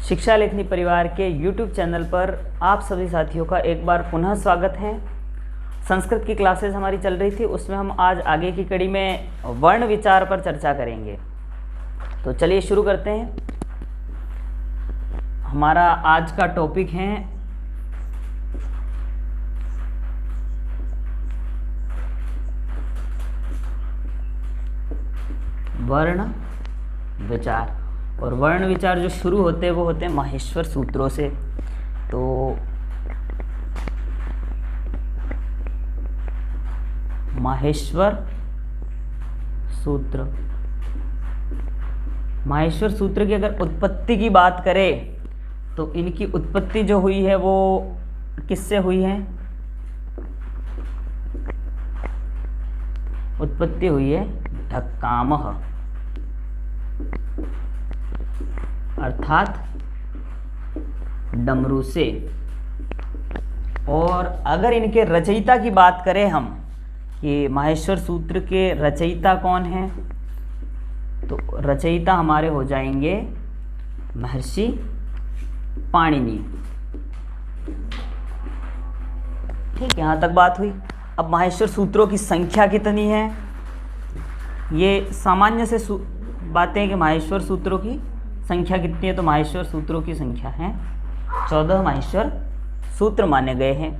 शिक्षा लेखनी परिवार के YouTube चैनल पर आप सभी साथियों का एक बार पुनः स्वागत है। संस्कृत की क्लासेस हमारी चल रही थी, उसमें हम आज आगे की कड़ी में वर्ण विचार पर चर्चा करेंगे। तो चलिए शुरू करते हैं। हमारा आज का टॉपिक है वर्ण विचार। और वर्ण विचार जो शुरू होते हैं वो होते हैं माहेश्वर सूत्रों से। तो माहेश्वर सूत्र, माहेश्वर सूत्र की अगर उत्पत्ति की बात करें तो इनकी उत्पत्ति जो हुई है वो किससे हुई है? उत्पत्ति हुई है ढक्कामः अर्थात डमरू से। और अगर इनके रचयिता की बात करें हम कि माहेश्वर सूत्र के रचयिता कौन हैं, तो रचयिता हमारे हो जाएंगे महर्षि पाणिनि। ठीक, यहाँ तक बात हुई। अब माहेश्वर सूत्रों की संख्या कितनी है? ये सामान्य से बातें हैं कि माहेश्वर सूत्रों की संख्या कितनी है, तो माहेश्वर सूत्रों की संख्या है 14 माहेश्वर सूत्र माने गए हैं।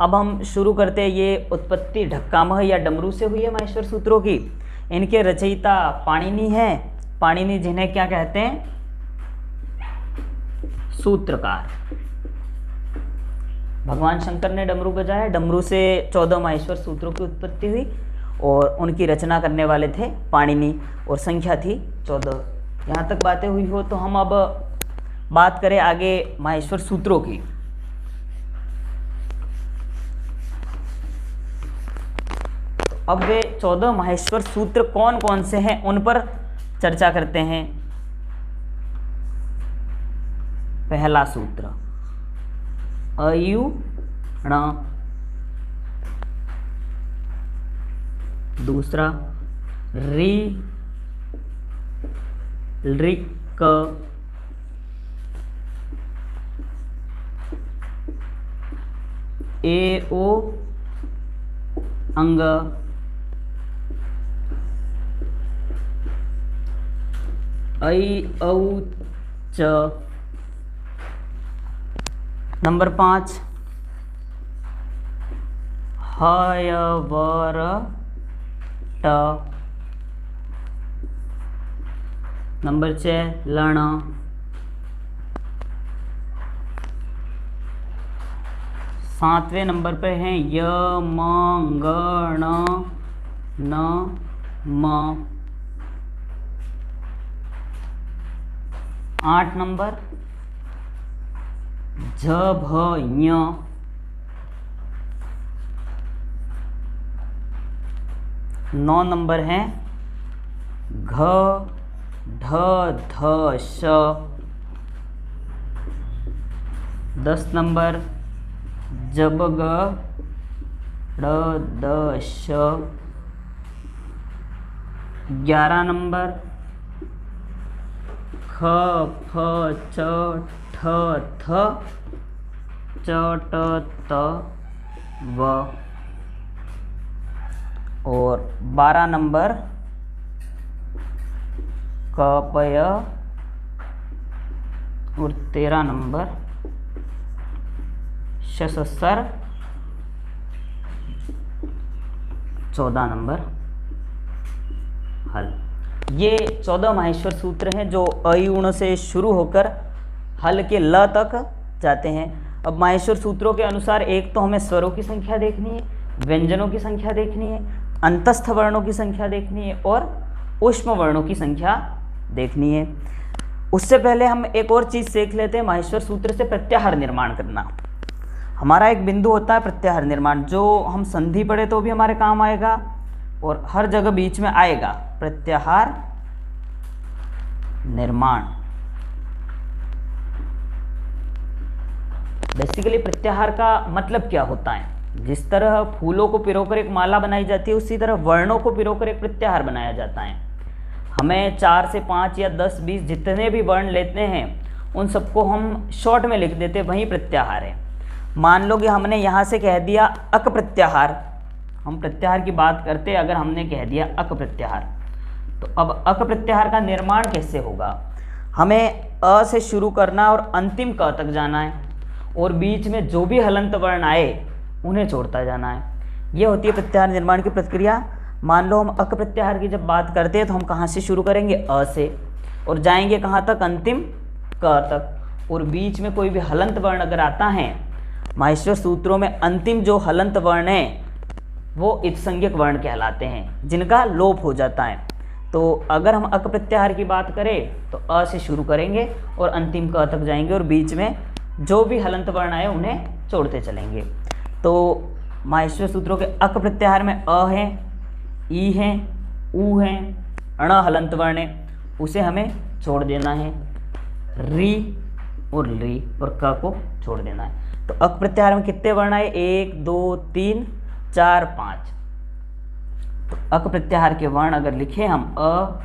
अब हम शुरू करते हैं। ये उत्पत्ति ढक्कामः या डमरू से हुई है माहेश्वर सूत्रों की। इनके रचयिता पाणिनि हैं। पाणिनि जिन्हें क्या कहते हैं? सूत्रकार। भगवान शंकर ने डमरू बजाया, डमरू से 14 माहेश्वर सूत्रों की उत्पत्ति हुई और उनकी रचना करने वाले थे पाणिनि और संख्या थी 14। यहाँ तक बातें हुई हो तो हम अब बात करें आगे माहेश्वर सूत्रों की। तो अब वे 14 माहेश्वर सूत्र कौन कौन से हैं उन पर चर्चा करते हैं। पहला सूत्र अयुण, दूसरा रि ऋक, ए ओ अंग, ऐ औ च। नंबर 5 हय वर ट। नंबर 6 लण। सातवें नंबर पे हैं य म ग ण न म। 8 नंबर झ भ ञ। 9 नंबर हैं घ ढ ध श। 10 नंबर जब ग ड़ द श। 11 नंबर ख फ च ठ थ च ट त व। और 12 नंबर क प य। और 13 नंबर श स सर। 14 नंबर हल। ये 14 माहेश्वर सूत्र हैं जो अयुण से शुरू होकर हल के ल तक जाते हैं। अब माहेश्वर सूत्रों के अनुसार एक तो हमें स्वरों की संख्या देखनी है, व्यंजनों की संख्या देखनी है, अंतस्थ वर्णों की संख्या देखनी है और ऊष्म वर्णों की संख्या देखनी है। उससे पहले हम एक और चीज़ सीख लेते हैं, माहेश्वर सूत्र से प्रत्याहार निर्माण करना। हमारा एक बिंदु होता है प्रत्याहार निर्माण, जो हम संधि पढ़े तो भी हमारे काम आएगा और हर जगह बीच में आएगा। प्रत्याहार निर्माण बेसिकली प्रत्याहार का मतलब क्या होता है? जिस तरह फूलों को पिरोकर एक माला बनाई जाती है, उसी तरह वर्णों को पिरोकर एक प्रत्याहार बनाया जाता है। हमें 4 से 5 या 10 20 जितने भी वर्ण लेते हैं उन सबको हम शॉर्ट में लिख देते, वही प्रत्याहार है। मान लो कि हमने यहाँ से कह दिया अक प्रत्याहार, हम प्रत्याहार की बात करते, अगर हमने कह दिया अक प्रत्याहार, तो अब अक प्रत्याहार का निर्माण कैसे होगा? हमें अ से शुरू करना और अंतिम क तक जाना है, और बीच में जो भी हलंत वर्ण आए उन्हें छोड़ता जाना है। ये होती है प्रत्याहार निर्माण की प्रक्रिया। मान लो हम अक प्रत्याहार की जब बात करते हैं तो हम कहाँ से शुरू करेंगे? अ से, और जाएंगे कहाँ तक? अंतिम क तक, और बीच में कोई भी हलंत वर्ण अगर आता है, माहेश्वर सूत्रों में अंतिम जो हलंत वर्ण है वो इत्संज्ञक वर्ण कहलाते हैं, जिनका लोप हो जाता है। तो अगर हम अक प्रत्याहार की बात करें तो अ से शुरू करेंगे और अंतिम क तक जाएंगे, और बीच में जो भी हलंत वर्ण आए उन्हें छोड़ते चलेंगे। तो माहेश्वर सूत्रों के अक प्रत्याहार में अ है, ई है, ऊ है, अण हलंत वर्ण है, उसे हमें छोड़ देना है, री और ली और क को छोड़ देना है। तो अक प्रत्याहार में कितने वर्ण आए? 1 2 3 4 5। तो अक प्रत्याहार के वर्ण अगर लिखे हम अ,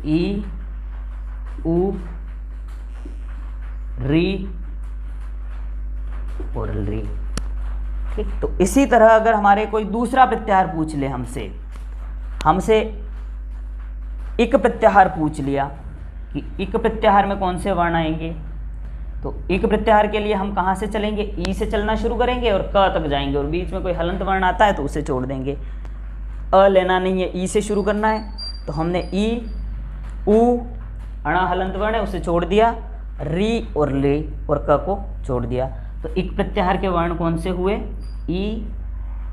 ई, उ, री और ली, ठीक। तो इसी तरह अगर हमारे कोई दूसरा प्रत्याहार पूछ ले हमसे इक प्रत्याहार पूछ लिया कि इक प्रत्याहार में कौन से वर्ण आएंगे, तो इक प्रत्याहार के लिए हम कहाँ से चलेंगे? ई से चलना शुरू करेंगे और क तक जाएंगे, और बीच में कोई हलंत वर्ण आता है तो उसे छोड़ देंगे। अ लेना नहीं है, ई से शुरू करना है, तो हमने ई, उ, अणा हलंत वर्ण है उसे छोड़ दिया, री और ले और क को छोड़ दिया। तो इक प्रत्याहार के वर्ण कौन से हुए? ई,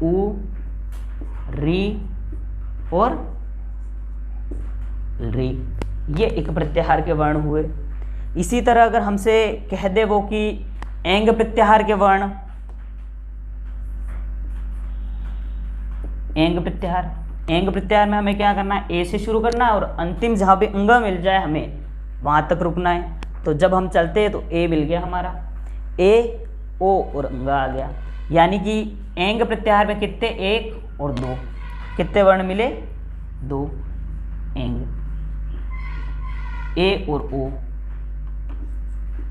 उ, री और री, ये इक प्रत्याहार के वर्ण हुए। इसी तरह अगर हमसे कह दे वो कि एंग प्रत्याहार के वर्ण, एंग प्रत्याहार में हमें क्या करना है? ए से शुरू करना है और अंतिम जहाँ पे अंग मिल जाए हमें वहाँ तक रुकना है। तो जब हम चलते हैं तो ए मिल गया हमारा, ए, ओ और अंग आ गया। यानी कि एंग प्रत्याहार में कितने? 1 और 2, कितने वर्ण मिले? 2 एंग, ए और ओ,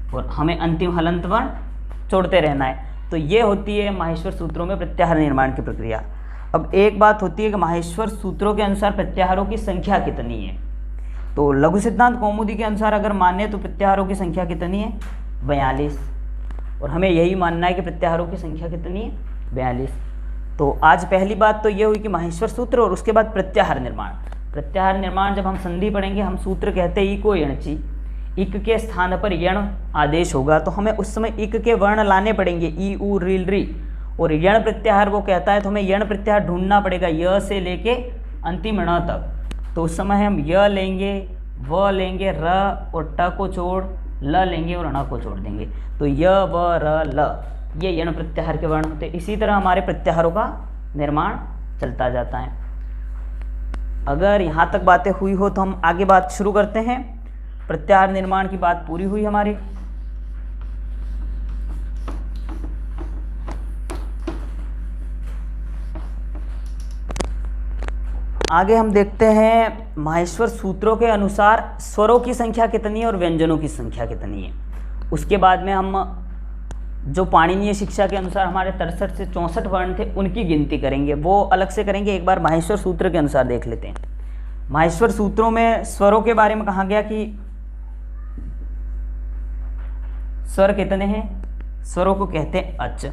और हमें अंतिम हलंत वर्ण छोड़ते रहना है। तो ये होती है माहेश्वर सूत्रों में प्रत्याहार निर्माण की प्रक्रिया। अब एक बात होती है कि माहेश्वर सूत्रों के अनुसार प्रत्याहारों की संख्या कितनी है। तो लघु सिद्धांत कौमुदी के अनुसार अगर माने तो प्रत्याहारों की संख्या कितनी है? 42, और हमें यही मानना है कि प्रत्याहारों की संख्या कितनी है? 42। तो आज पहली बात तो ये हुई कि माहेश्वर सूत्र, और उसके बाद प्रत्याहार निर्माण। प्रत्याहार निर्माण जब हम संधि पढ़ेंगे, हम सूत्र कहते हैं इको यणची, इक के स्थान पर यण आदेश होगा, तो हमें उस समय इक के वर्ण लाने पड़ेंगे, ई, उ, री। और यण प्रत्याहार वो कहता है तो हमें यण प्रत्याहार ढूंढना पड़ेगा य से लेके अंतिम ण तक। तो उस समय हम य लेंगे, व लेंगे, र और ट को छोड़ ल लेंगे और ण को छोड़ देंगे। तो य, व, र, ल, ये यण प्रत्याहार के वर्ण होते हैं। इसी तरह हमारे प्रत्याहारों का निर्माण चलता जाता है। अगर यहाँ तक बातें हुई हो तो हम आगे बात शुरू करते हैं। प्रत्याहार निर्माण की बात पूरी हुई हमारी। आगे हम देखते हैं माहेश्वर सूत्रों के अनुसार स्वरों की संख्या कितनी है और व्यंजनों की संख्या कितनी है। उसके बाद में हम जो पाणिनीय शिक्षा के अनुसार हमारे 63 से 64 वर्ण थे उनकी गिनती करेंगे, वो अलग से करेंगे। एक बार माहेश्वर सूत्र के अनुसार देख लेते हैं। माहेश्वर सूत्रों में स्वरों के बारे में कहा गया कि स्वर कितने हैं? स्वरों को कहते हैं अच,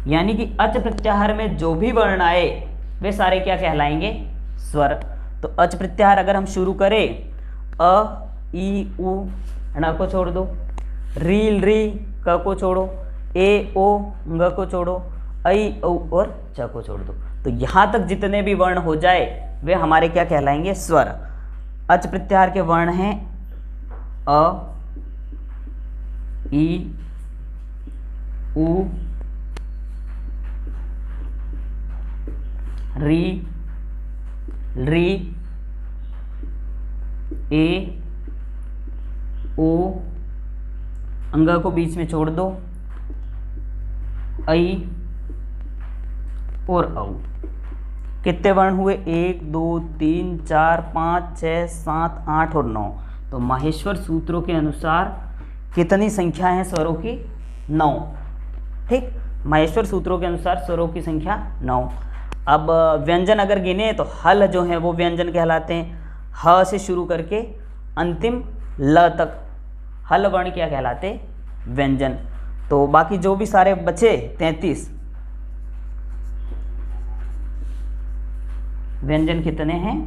यानी कि अच प्रत्याहार में जो भी वर्ण आए वे सारे क्या कहलाएंगे? स्वर। तो अच प्रत्याहार अगर हम शुरू करें, अ, ई, उ, ण को छोड़ दो, री, क को छोड़ो, ए, ओ, ग को छोड़ो, ऐ, औ और च को छोड़ दो। तो यहाँ तक जितने भी वर्ण हो जाए वे हमारे क्या कहलाएंगे? स्वर। अच प्रत्याहार के वर्ण हैं अ, ई, उ, री, ए, ओ, अंग को बीच में छोड़ दो, ऐ और औ। कितने वर्ण हुए? 1 2 3 4 5 6 7 8 और 9। तो माहेश्वर सूत्रों के अनुसार कितनी संख्या है स्वरों की? 9। ठीक, माहेश्वर सूत्रों के अनुसार स्वरों की संख्या 9। अब व्यंजन अगर गिने तो हल जो है वो व्यंजन कहलाते हैं। ह से शुरू करके अंतिम ल तक हल वर्ण क्या कहलाते? व्यंजन। तो बाकी जो भी सारे बचे 33 व्यंजन कितने हैं?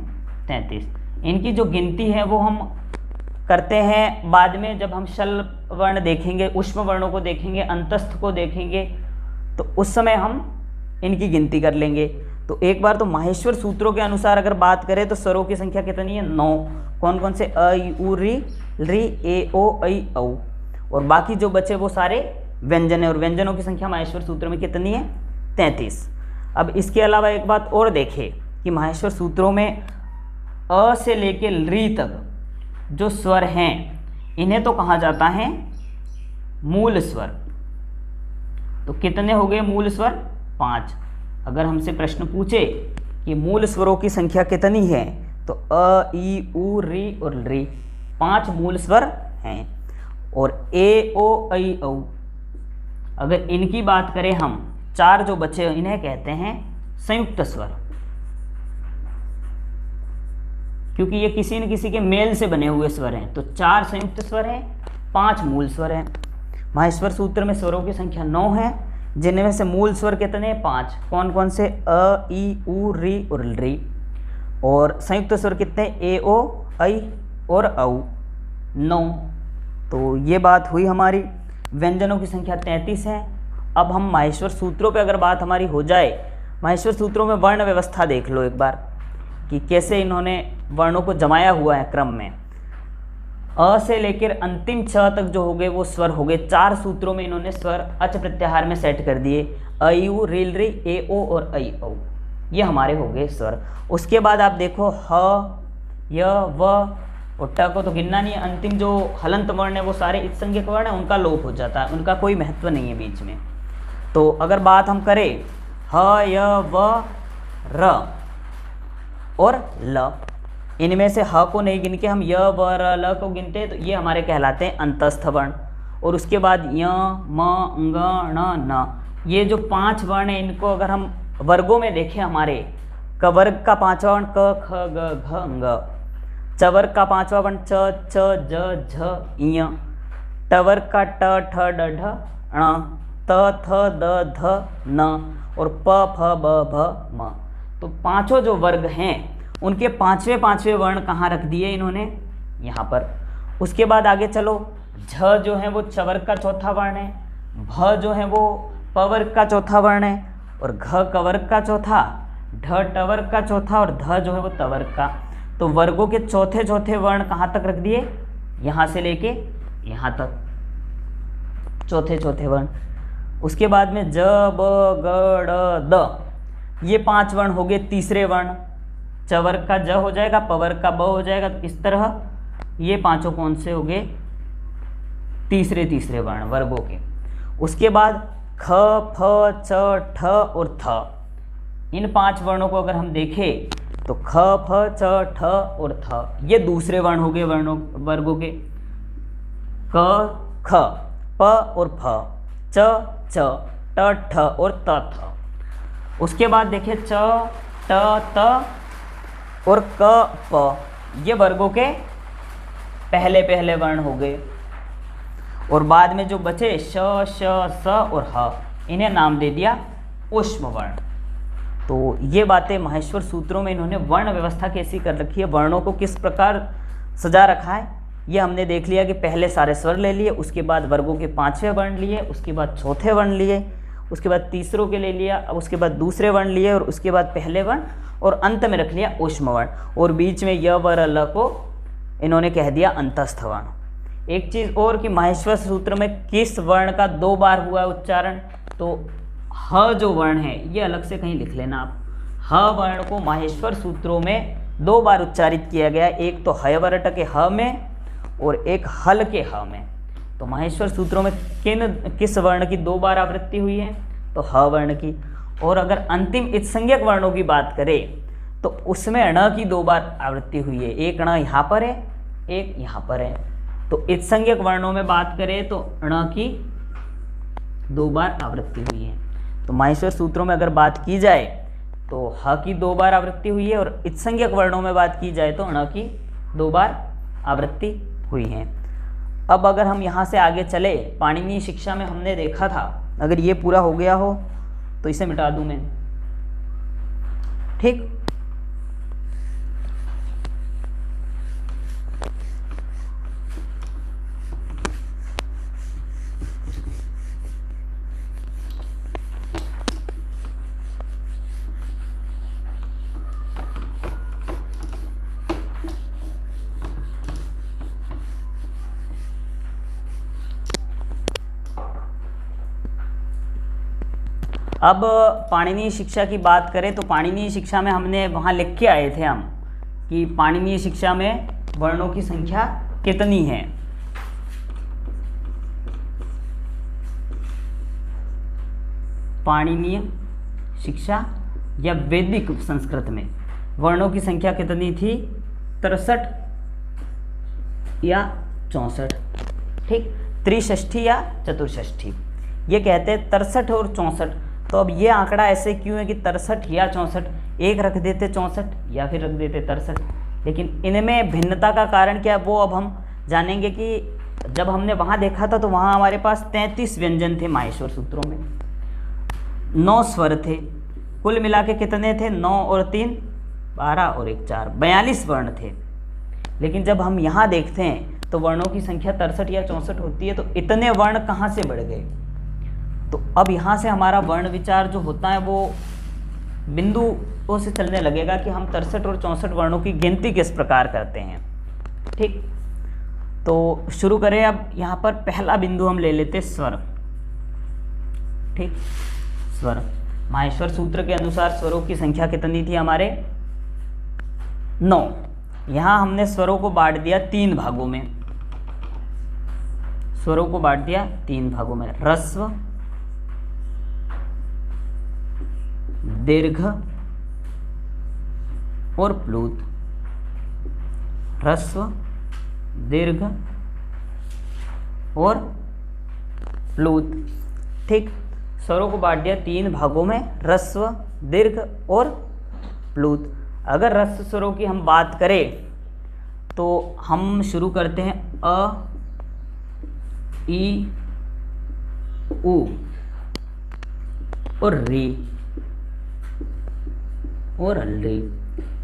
33। इनकी जो गिनती है वो हम करते हैं बाद में, जब हम शल वर्ण देखेंगे, उष्म वर्णों को देखेंगे, अंतस्थ को देखेंगे, तो उस समय हम इनकी गिनती कर लेंगे। तो एक बार तो माहेश्वर सूत्रों के अनुसार अगर बात करें तो स्वरों की संख्या कितनी है? 9। कौन कौन से? अ, इ, उ, री, ए, ओ, ऐ, औ। और बाकी जो बचे वो सारे व्यंजन है, और व्यंजनों की संख्या माहेश्वर सूत्र में कितनी है? 33। अब इसके अलावा एक बात और देखें कि माहेश्वर सूत्रों में अ से लेके री तक जो स्वर हैं इन्हें तो कहा जाता है मूल स्वर। तो कितने हो गए मूल स्वर? 5। अगर हमसे प्रश्न पूछे कि मूल स्वरों की संख्या कितनी है, तो अ, इ, उ, री और री 5 मूल स्वर हैं। और ए, ओ, ऐ, औ अगर इनकी बात करें हम, 4 जो बचे इन्हें कहते हैं संयुक्त स्वर, क्योंकि ये किसी न किसी के मेल से बने हुए स्वर हैं। तो 4 संयुक्त स्वर हैं, 5 मूल स्वर हैं। माहेश्वर सूत्र में स्वरों की संख्या 9 है, जिनमें से मूल स्वर कितने हैं? 5। कौन कौन से? अ, इ, उ, री और री। और संयुक्त स्वर कितने? ए, ओ, ऐ और औ 9। तो ये बात हुई हमारी। व्यंजनों की संख्या 33 है। अब हम माहेश्वर सूत्रों पे अगर बात हमारी हो जाए, माहेश्वर सूत्रों में वर्ण व्यवस्था देख लो एक बार कि कैसे इन्होंने वर्णों को जमाया हुआ है क्रम में। अ से लेकर अंतिम छ तक जो हो गए वो स्वर हो गए। 4 सूत्रों में इन्होंने स्वर अच प्रत्याहार में सेट कर दिए। अ, इ, उ, री, ए, ओ और ऐ, औ, ये हमारे हो गए स्वर। उसके बाद आप देखो ह, य, व और ट को तो गिनना नहीं है। अंतिम जो हलंत वर्ण है वो सारे इत्संज्ञक वर्ण है, उनका लोप हो जाता है, उनका कोई महत्व नहीं है बीच में। तो अगर बात हम करें ह, य, व, र और ल, इनमें से ह को नहीं गिन के हम य, व, र, ल को गिनते हैं, तो ये हमारे कहलाते हैं अंतस्थ वर्ण। और उसके बाद य, म, ङ, ण, न, ये जो 5 वर्ण हैं इनको अगर हम वर्गों में देखें हमारे, क वर्ग का 5वां वर्ण क, ख, ग, घ, ङ, च वर्ग का 5वां वर्ण च, च, ज, झ, ञ, ट वर्ग का ट, ठ, ड, ढ, ण, त, थ, द, ध, न और प, फ, ब, भ, म। तो 5 जो वर्ग हैं उनके 5वें वर्ण कहाँ रख दिए इन्होंने? यहाँ पर। उसके बाद आगे चलो, झ जो है वो च वर्ग का 4था वर्ण है, भ जो है वो प वर्ग का 4था वर्ण है, और घ क वर्ग का 4था, ढ ट वर्ग का 4था और ध जो है वो त वर्ग का। तो वर्गों के चौथे वर्ण कहाँ तक रख दिए? यहाँ से लेके यहाँ तक चौथे वर्ण। उसके बाद में ज, ब, ग, ड़, द, ये 5 वर्ण हो गए तीसरे वर्ण। च वर्ग का ज हो जाएगा, प वर्ग का ब हो जाएगा। तो इस तरह ये 5 कौन से हो गए? तीसरे वर्ण वर्गों के। उसके बाद ख, फ, च, ठ और थ, इन 5 वर्णों को अगर हम देखें तो ख, फ, च, ठ और थ ये दूसरे वर्ण हो गए वर्गों के। क, ख, प और फ, च, ट, ठ और त, थ। उसके बाद देखिए च, ट, त और क, प, ये वर्गों के पहले वर्ण हो गए। और बाद में जो बचे श, श, स और ह, इन्हें नाम दे दिया ऊष्म वर्ण। तो ये बातें माहेश्वर सूत्रों में इन्होंने वर्ण व्यवस्था कैसी कर रखी है, वर्णों को किस प्रकार सजा रखा है, ये हमने देख लिया कि पहले सारे स्वर ले लिए, उसके बाद वर्गों के 5वें वर्ण लिए, उसके बाद चौथे वर्ण लिए, उसके बाद तीसरों के ले लिया, अब उसके बाद दूसरे वर्ण लिए, और उसके बाद पहले वर्ण, और अंत में रख लिया ऊष्म वर्ण। और बीच में य, व, र, ल को इन्होंने कह दिया अंतस्थ वर्ण। एक चीज़ और कि माहेश्वर सूत्र में किस वर्ण का 2 बार हुआ है उच्चारण, तो ह जो वर्ण है ये अलग से कहीं लिख लेना आप। ह वर्ण को माहेश्वर सूत्रों में 2 बार उच्चारित किया गया, एक तो हयवरट के ह में और एक हल के ह में। तो माहेश्वर सूत्रों में किस वर्ण की 2 बार आवृत्ति हुई है? तो ह वर्ण की। और अगर अंतिम इत्संज्ञक वर्णों की बात करें तो उसमें ण की 2 बार आवृत्ति हुई है। एक ण यहाँ पर है एक यहाँ पर है। तो इत्संज्ञक वर्णों में बात करें तो ण की 2 बार आवृत्ति हुई है। तो माहेश्वर सूत्रों में अगर बात की जाए तो ह की 2 बार आवृत्ति हुई है, और इत्संज्ञक वर्णों में बात की जाए तो ण की 2 बार आवृत्ति हुई है। अब अगर हम यहाँ से आगे चले, पाणिनीय शिक्षा में हमने देखा था, अगर ये पूरा हो गया हो तो इसे मिटा दूं मैं, ठीक। अब पाणिनीय शिक्षा की बात करें तो पाणिनीय शिक्षा में हमने वहाँ लिख के आए थे हम कि पाणिनीय शिक्षा में वर्णों की संख्या कितनी है। पाणिनीय शिक्षा या वैदिक संस्कृत में वर्णों की संख्या कितनी थी? 63 या 64, ठीक, त्रिषष्ठी या चतुर्षष्ठी। ये कहते हैं 63 और 64। तो अब ये आंकड़ा ऐसे क्यों है कि 63 या 64, एक रख देते 64 या फिर रख देते 63, लेकिन इनमें भिन्नता का कारण क्या है वो अब हम जानेंगे। कि जब हमने वहाँ देखा था तो वहाँ हमारे पास 33 व्यंजन थे माहेश्वर सूत्रों में, 9 स्वर थे, कुल मिला के कितने थे? 9 और 3 12 और 1 4, 42 वर्ण थे। लेकिन जब हम यहाँ देखते हैं तो वर्णों की संख्या 63 या 64 होती है, तो इतने वर्ण कहाँ से बढ़ गए? तो अब यहाँ से हमारा वर्ण विचार जो होता है वो बिंदुओं से चलने लगेगा कि हम 63 और 64 वर्णों की गिनती किस प्रकार करते हैं, ठीक। तो शुरू करें। अब यहाँ पर पहला बिंदु हम ले लेते स्वर, ठीक। स्वर, माहेश्वर सूत्र के अनुसार स्वरों की संख्या कितनी थी हमारे? 9। यहाँ हमने स्वरों को बांट दिया 3 भागों में, स्वरों को बांट दिया 3 भागों में, ह्रस्व, दीर्घ और प्लूत। ह्रस्व, दीर्घ और प्लूत, ठीक। स्वरों को बांट दिया 3 भागों में, ह्रस्व, दीर्घ और प्लूत। अगर ह्रस्व स्वरों की हम बात करें तो हम शुरू करते हैं अ, ई, उ और री और री।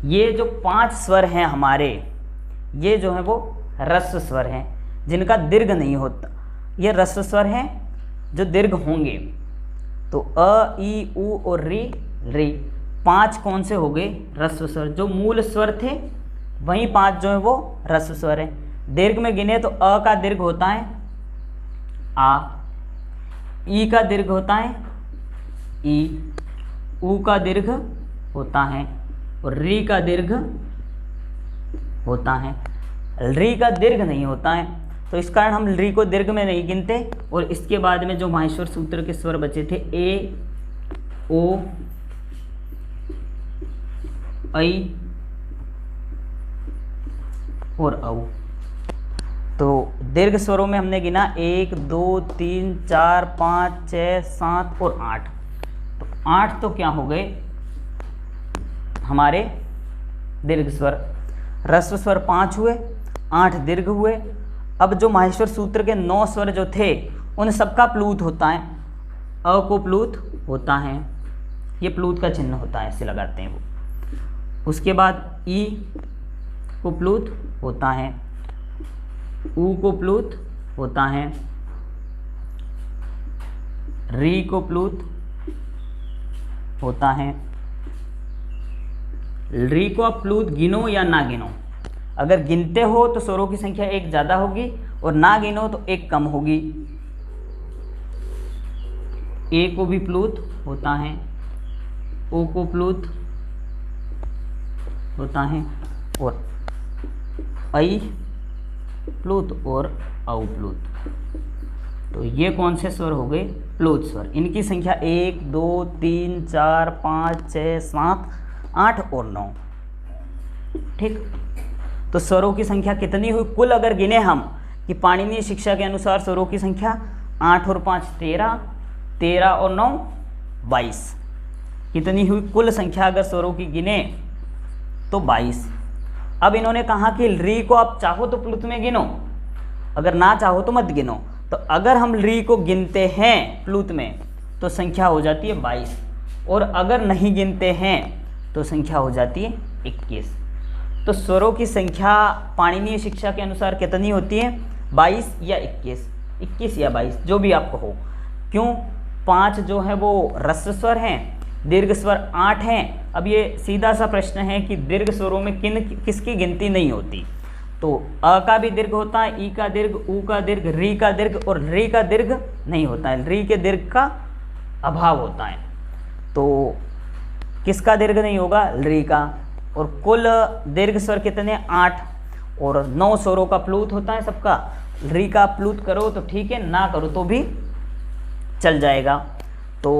ये जो 5 स्वर हैं हमारे, ये जो है वो ह्रस्व स्वर हैं जिनका दीर्घ नहीं होता। ये ह्रस्व स्वर हैं जो दीर्घ होंगे। तो अ, ई, उ और री, री 5 कौन से हो गए? ह्रस्व स्वर। जो मूल स्वर थे वही 5 जो है वो ह्रस्व स्वर हैं। दीर्घ में गिने तो अ का दीर्घ होता है आ, ई का दीर्घ होता है ई, उ का दीर्घ होता है और री का दीर्घ होता है। री का दीर्घ नहीं होता है, तो इस कारण हम री को दीर्घ में नहीं गिनते। और इसके बाद में जो माहेश्वर सूत्र के स्वर बचे थे ए, ओ, ऐ और औ। तो दीर्घ स्वरों में हमने गिना 1 2 3 4 5 6 7 और 8। तो 8 तो क्या हो गए हमारे दीर्घ स्वर। ह्रस्व स्वर 5 हुए, 8 दीर्घ हुए। अब जो माहेश्वर सूत्र के 9 स्वर जो थे उन सबका प्लूत होता है। अ को प्लूत होता है, ये प्लूत का चिन्ह होता है, ऐसे लगाते हैं वो। उसके बाद ई को प्लूत होता है, उ को प्लूत होता है, री को प्लूत होता है। री को आप प्लूत गिनो या ना गिनो, अगर गिनते हो तो स्वरों की संख्या 1 ज़्यादा होगी और ना गिनो तो 1 कम होगी। ए को भी प्लूत होता है, ओ को प्लूत होता है और ऐ प्लूत और औ प्लूत। तो ये कौन से स्वर हो गए? प्लूत स्वर। इनकी संख्या 1 2 3 4 5 6 7 8 और 9, ठीक। तो स्वरों की संख्या कितनी हुई कुल अगर गिने हम कि पाणिनीय शिक्षा के अनुसार स्वरों की संख्या 8 और 5 13, 13 और 9 22, कितनी हुई कुल संख्या अगर स्वरों की गिने तो 22। अब इन्होंने कहा कि री को आप चाहो तो प्लुत में गिनो, अगर ना चाहो तो मत गिनो। तो अगर हम री को गिनते हैं प्लुत में तो संख्या हो जाती है 22, और अगर नहीं गिनते हैं तो संख्या हो जाती है 21। तो स्वरों की संख्या पाणिनीय शिक्षा के अनुसार कितनी होती है? 22 या 21, 21 या 22 जो भी आपको हो। क्यों? 5 जो है वो ह्रस्व स्वर हैं, दीर्घ स्वर 8 हैं। अब ये सीधा सा प्रश्न है कि दीर्घ स्वरों में किसकी गिनती नहीं होती? तो अ का भी दीर्घ होता है, ई का दीर्घ, ऊ का दीर्घ, री का दीर्घ, और री का दीर्घ नहीं होता है, री के दीर्घ का अभाव होता है। तो किसका दीर्घ नहीं होगा? री का। और कुल दीर्घ स्वर कितने? 8, और 9 स्वरों का प्लुत होता है सबका। री का प्लुत करो तो ठीक है, ना करो तो भी चल जाएगा। तो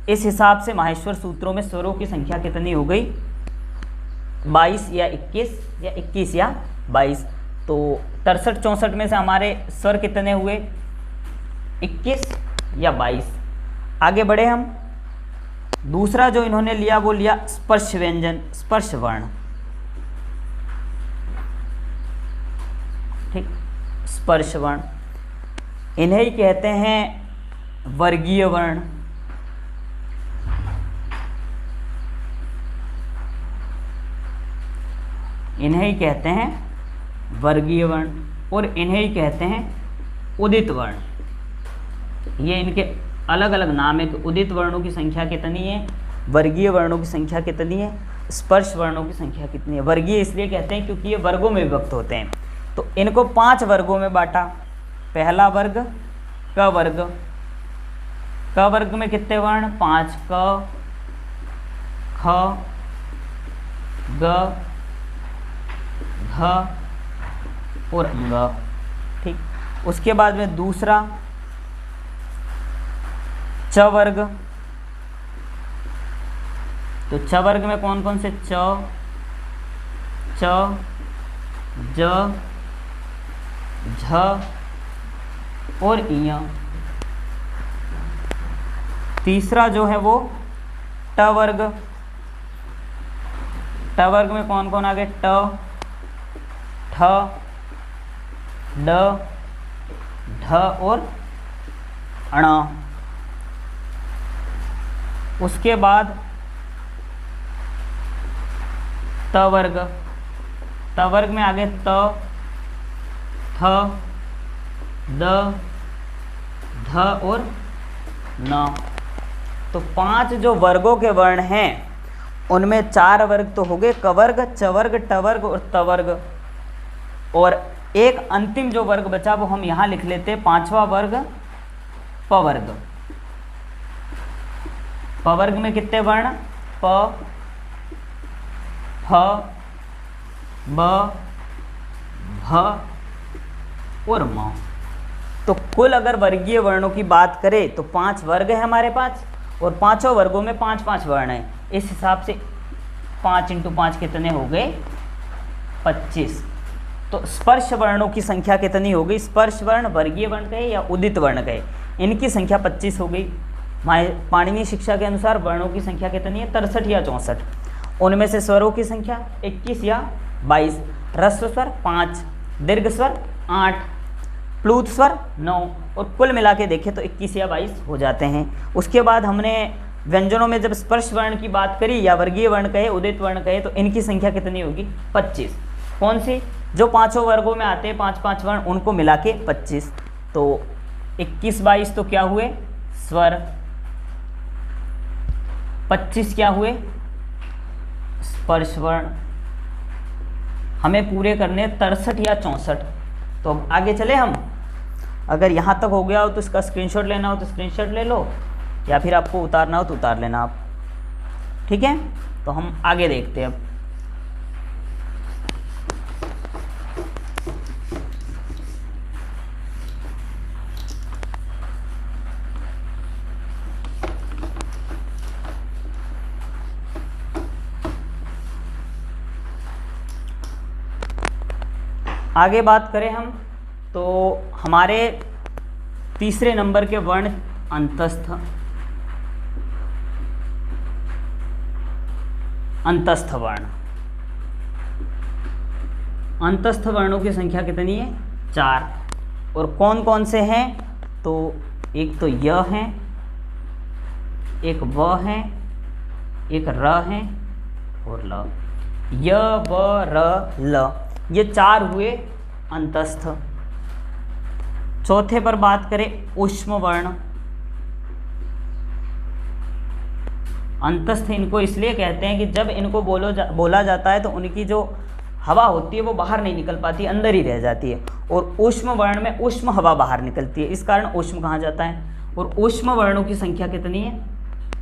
इस हिसाब से माहेश्वर सूत्रों में स्वरों की संख्या कितनी हो गई? 22 या 21, या 21 या 22। तो 63-64 में से हमारे स्वर कितने हुए? 21 या 22। आगे बढ़े हम। दूसरा जो इन्होंने लिया वो लिया स्पर्श व्यंजन, स्पर्श वर्ण। ठीक, स्पर्श वर्ण इन्हें ही कहते हैं वर्गीय वर्ण। इन्हें ही कहते हैं वर्गीय वर्ण, और इन्हें ही कहते हैं उदित वर्ण। ये इनके अलग अलग नाम है कि उदित वर्णों की संख्या कितनी है, वर्गीय वर्णों की संख्या कितनी है, स्पर्श वर्णों की संख्या कितनी है। वर्गीय इसलिए कहते हैं क्योंकि ये वर्गों में विभक्त होते हैं। तो इनको 5 वर्गों में बांटा। पहला वर्ग क वर्ग। क वर्ग में कितने वर्ण? 5, क, ख, ग, घ और अंग। ठीक, उसके बाद में दूसरा च वर्ग। तो च वर्ग में कौन कौन से? च, ज, झ और इय। तीसरा जो है वो ट वर्ग। ट वर्ग में कौन कौन आ गए? ट, ठ, ड, ढ और अण। उसके बाद त वर्ग। त वर्ग में आगे त, थ, द, ध और न। तो 5 जो वर्गों के वर्ण हैं उनमें 4 वर्ग तो हो गए, क वर्ग, च वर्ग, ट वर्ग और त वर्ग। और एक अंतिम जो वर्ग बचा वो हम यहाँ लिख लेते हैं, 5वां वर्ग प वर्ग। प वर्ग में कितने वर्ण? प, फ, ब, भ और म। तो कुल अगर वर्गीय वर्णों की बात करें तो 5 वर्ग है हमारे पास, और 5 वर्गों में 5-5 वर्ण हैं। इस हिसाब से 5 × 5 कितने हो गए? 25। तो स्पर्श वर्णों की संख्या कितनी हो गई? स्पर्श वर्ण वर्गीय वर्ण कहे या उदित वर्ण कहे, इनकी संख्या 25 हो गई। पाणिनीय शिक्षा के अनुसार वर्णों की संख्या कितनी है? 63 या 64। उनमें से स्वरों की संख्या 21 या 22। ह्रस्व स्वर 5, दीर्घ स्वर 8, प्लुत स्वर 9, और कुल मिला के देखें तो 21 या 22 हो जाते हैं। उसके बाद हमने व्यंजनों में जब स्पर्श वर्ण की बात करी या वर्गीय वर्ण कहे, उदित वर्ण कहे, तो इनकी संख्या कितनी होगी? 25। कौन सी? जो 5 वर्गों में आते हैं 5-5 वर्ण, उनको मिला के 25। तो 21-22 तो क्या हुए? स्वर। 25 क्या हुए? स्पर्श वर्ण। हमें पूरे करने 63 या 64। तो अब आगे चले हम। अगर यहाँ तक हो गया हो तो इसका स्क्रीनशॉट लेना हो तो स्क्रीनशॉट ले लो, या फिर आपको उतारना हो तो उतार लेना आप। ठीक है, तो हम आगे देखते हैं अब। आगे बात करें हम तो हमारे तीसरे नंबर के वर्ण अंतस्थ वर्ण। अंतस्थ वर्णों की संख्या कितनी है? 4। और कौन कौन से हैं? तो एक तो य है, एक व है, एक र है और ल। य व र ल, ये 4 हुए अंतस्थ। चौथे पर बात करें ऊष्म वर्ण। अंतस्थ इनको इसलिए कहते हैं कि जब इनको बोला जाता है तो उनकी जो हवा होती है वो बाहर नहीं निकल पाती, अंदर ही रह जाती है। और ऊष्म वर्ण में ऊष्म हवा बाहर निकलती है, इस कारण ऊष्म कहा जाता है। और ऊष्म वर्णों की संख्या कितनी है?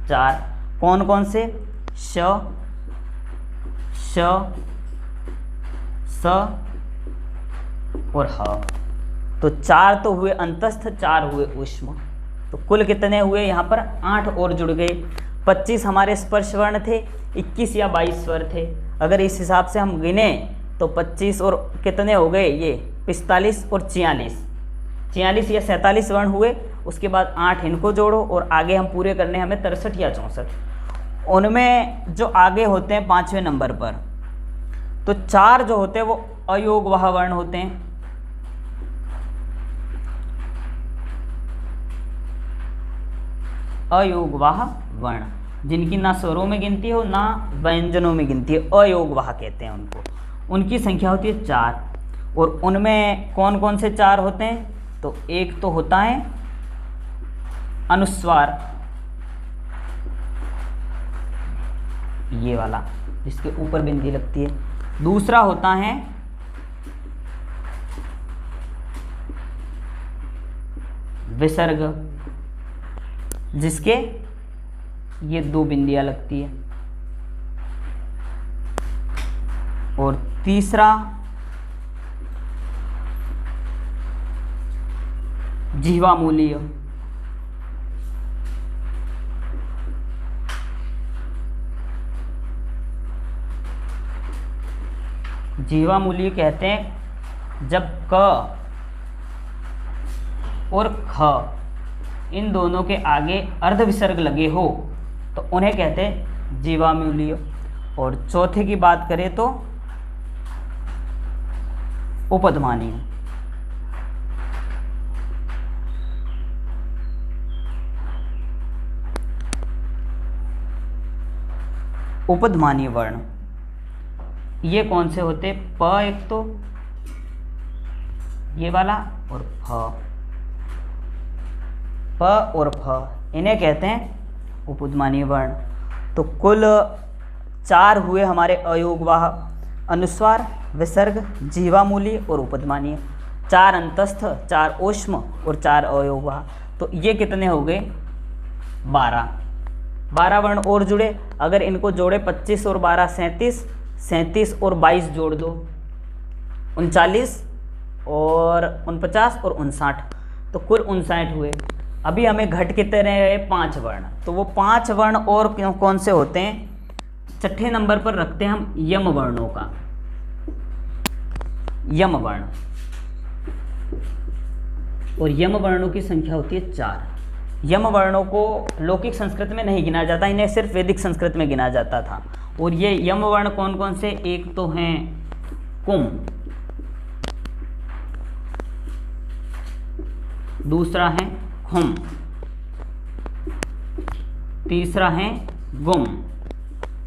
4। कौन कौन से? श, श, स और ह। तो 4 तो हुए अंतस्थ, 4 हुए ऊष्म। तो कुल कितने हुए? यहाँ पर 8 और जुड़ गए। 25 हमारे स्पर्श वर्ण थे, 21 या 22 स्वर थे। अगर इस हिसाब से हम गिने तो 25 और कितने हो गए? ये 45 और 46 या 47 वर्ण हुए। उसके बाद 8 इनको जोड़ो और आगे हम पूरे करने हमें 63 या 64। उनमें जो आगे होते हैं 5वें नंबर पर, तो 4 जो होते हैं वो अयोगवाह वर्ण होते हैं। अयोगवाह वर्ण, जिनकी ना स्वरों में गिनती हो ना व्यंजनों में गिनती है, अयोगवाह कहते हैं उनको। उनकी संख्या होती है 4। और उनमें कौन कौन से 4 होते हैं? तो एक तो होता है अनुस्वार, ये वाला जिसके ऊपर बिंदी लगती है। दूसरा होता है विसर्ग, जिसके ये 2 बिंदियां लगती है। और तीसरा जीवामूलीय, जीवामूलीय कहते हैं जब क और ख इन दोनों के आगे अर्ध विसर्ग लगे हो तो उन्हें कहते हैं जीवामूलीय। और चौथे की बात करें तो उपध्मानीय। उपध्मानीय वर्ण ये कौन से होते? प एक तो ये वाला और फ, प और फ, इन्हें कहते हैं उपध्मानीय वर्ण। तो कुल 4 हुए हमारे अयोगवाह, अनुस्वार, विसर्ग, जीवामूली और उपध्मानीय। 4 अंतस्थ, 4 ऊष्म और 4 अयोगवाह। तो ये कितने हो गए? 12 वर्ण और जुड़े। अगर इनको जोड़े 25 और 12 37, 37 और 22 जोड़ दो 39 और 49 और 59, तो कुल 59 हुए। अभी हमें घट कितने रहे? 5 वर्ण। तो वो 5 वर्ण और कौन से होते हैं? छठे नंबर पर रखते हैं हम यम वर्णों का। यम वर्ण, और यम वर्णों की संख्या होती है 4। यम वर्णों को लौकिक संस्कृत में नहीं गिना जाता, इन्हें सिर्फ वैदिक संस्कृत में गिना जाता था। और ये यम वर्ण कौन कौन से? एक तो हैं कुम, दूसरा है खुम, तीसरा है गुम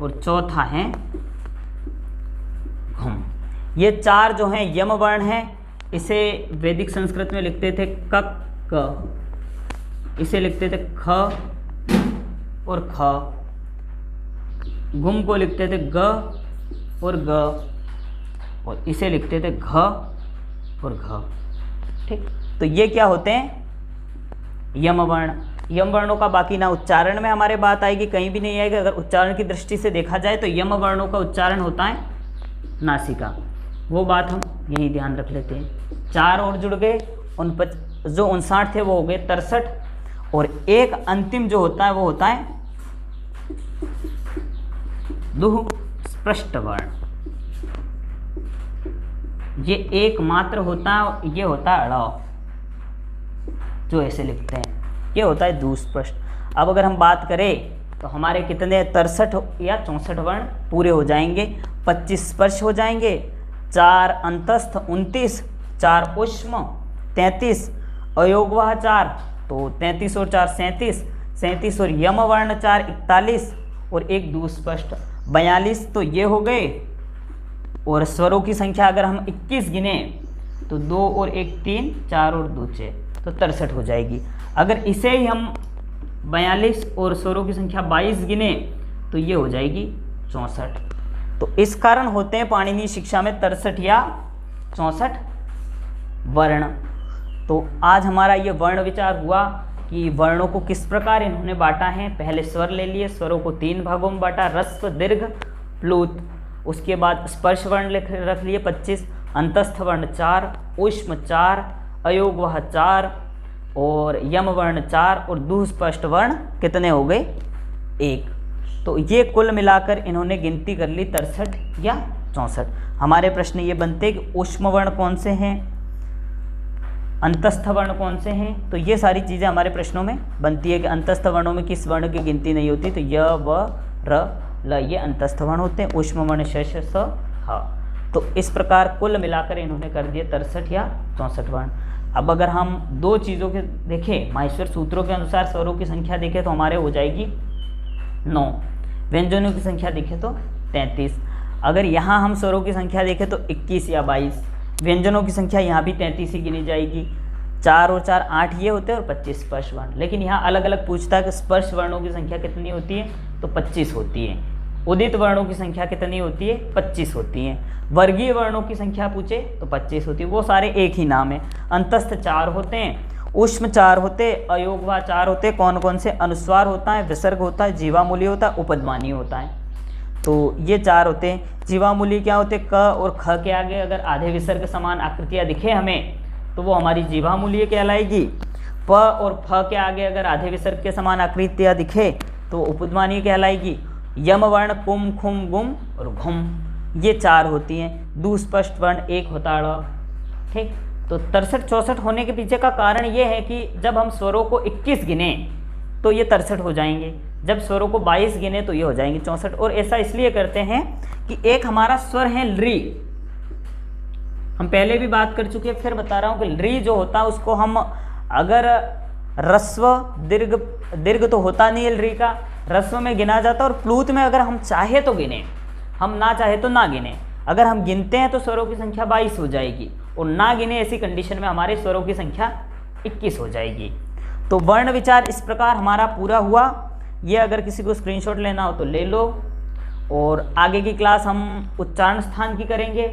और चौथा है घुम। ये 4 जो हैं यम वर्ण हैं। इसे वैदिक संस्कृत में लिखते थे कक क, इसे लिखते थे ख और ख, गुम को लिखते थे ग और ग, और इसे लिखते थे घ और घ। ठीक, तो ये क्या होते हैं? यम वर्ण। यम वर्णों का बाकी ना उच्चारण में हमारे बात आएगी, कहीं भी नहीं आएगी। अगर उच्चारण की दृष्टि से देखा जाए तो यम वर्णों का उच्चारण होता है नासिका, वो बात हम यही ध्यान रख लेते हैं। 4 और जुड़ गए, जो 59 थे वो हो गए 63। और एक अंतिम जो होता है वो होता है दुह स्पष्ट वर्ण। ये एकमात्र होता है, ये होता है ड़, जो ऐसे लिखते हैं, ये होता है दुस्पष्ट। अब अगर हम बात करें तो हमारे कितने 63 या 64 वर्ण पूरे हो जाएंगे, 25 स्पर्श हो जाएंगे, 4 अंतस्थ 29, 4 ऊष्म 33, अयोगवाह 4, तो 33 और 4 37, 37 और यम वर्ण 4 41 और एक दुस्पष्ट 42, तो ये हो गए। और स्वरों की संख्या अगर हम 21 गिने तो 2 और 1 3, 4 और 2 6, तो 63 हो जाएगी। अगर इसे ही हम 42 और स्वरों की संख्या 22 गिने तो ये हो जाएगी 64। तो इस कारण होते हैं पाणिनीय शिक्षा में 63 या 64 वर्ण। तो आज हमारा ये वर्ण विचार हुआ कि वर्णों को किस प्रकार इन्होंने बांटा है। पहले स्वर ले लिए, स्वरों को 3 भागों में बांटा, ह्रस्व दीर्घ प्लूत। उसके बाद स्पर्श वर्ण रख लिए 25, अंतस्थ वर्ण 4, ऊष्म 4, अयोगवाह 4 और यम वर्ण 4 और दुस्पष्ट वर्ण कितने हो गए 1। तो ये कुल मिलाकर इन्होंने गिनती कर ली 63 या 64। हमारे प्रश्न ये बनते हैं कि ऊष्म वर्ण कौन से हैं, अंतस्थ वर्ण कौन से हैं। तो ये सारी चीज़ें हमारे प्रश्नों में बनती है कि अंतस्थ वर्णों में किस वर्ण की गिनती नहीं होती, तो य व र ल ये अंतस्थ वर्ण होते हैं, ऊष्म वर्ण श श स ह। तो इस प्रकार कुल मिलाकर इन्होंने कर दिए 63 या 64 वर्ण। अब अगर हम दो चीज़ों के देखें, माहेश्वर सूत्रों के अनुसार स्वरों की संख्या देखें तो हमारे हो जाएगी 9, व्यंजनों की संख्या देखें तो 33। अगर यहाँ हम स्वरों की संख्या देखें तो 21 या 22, व्यंजनों की संख्या यहाँ भी 33 ही गिनी जाएगी। 4 और 4 8 ये होते हैं और 25 स्पर्श वर्ण। लेकिन यहाँ अलग अलग पूछता है कि स्पर्श वर्णों की संख्या कितनी होती है, तो 25 होती है। उदित वर्णों की संख्या कितनी होती है, 25 होती है। वर्गीय वर्णों की संख्या पूछे तो 25 होती है। वो सारे एक ही नाम है। अंतस्थ 4 होते हैं, ऊष्म 4 होते, अयोगवाह 4 होते। कौन कौन से, अनुस्वार होता है, विसर्ग होता है, जीवामूली होता है, उपध्मानीय होता है। तो ये 4 होते हैं। जीवामूली क्या होते, क और ख के आगे अगर आधे विसर्ग समान आकृतियाँ दिखे हमें तो वो हमारी जीवामूलीय कहलाएगी। प और फ के आगे अगर आधे विसर्ग के समान आकृतियाँ दिखे तो उपध्मानीय कहलाएगी। यम वर्ण कुम खुम गुम और घुम, ये 4 होती हैं। दुस्पष्ट वर्ण 1 होता ड़। ठीक, तो 63 64 होने के पीछे का कारण ये है कि जब हम स्वरों को 21 गिने तो ये 63 हो जाएंगे, जब स्वरों को 22 गिने तो ये हो जाएंगे 64। और ऐसा इसलिए करते हैं कि एक हमारा स्वर है लृ, हम पहले भी बात कर चुके हैं, फिर बता रहा हूँ कि लृ जो होता है उसको हम अगर ह्रस्व दीर्घ तो होता नहीं है लृ का, ह्रस्व में गिना जाता है। और प्लूत में अगर हम चाहे तो गिने, हम ना चाहे तो ना गिने। अगर हम गिनते हैं तो स्वरों की संख्या 22 हो जाएगी और ना गिने ऐसी कंडीशन में हमारे स्वरों की संख्या 21 हो जाएगी। तो वर्ण विचार इस प्रकार हमारा पूरा हुआ। ये अगर किसी को स्क्रीनशॉट लेना हो तो ले लो। और आगे की क्लास हम उच्चारण स्थान की करेंगे।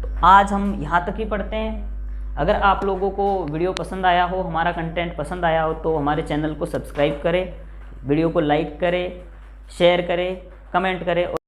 तो आज हम यहाँ तक ही पढ़ते हैं। अगर आप लोगों को वीडियो पसंद आया हो, हमारा कंटेंट पसंद आया हो, तो हमारे चैनल को सब्सक्राइब करें, वीडियो को लाइक करें, शेयर करें, कमेंट करें।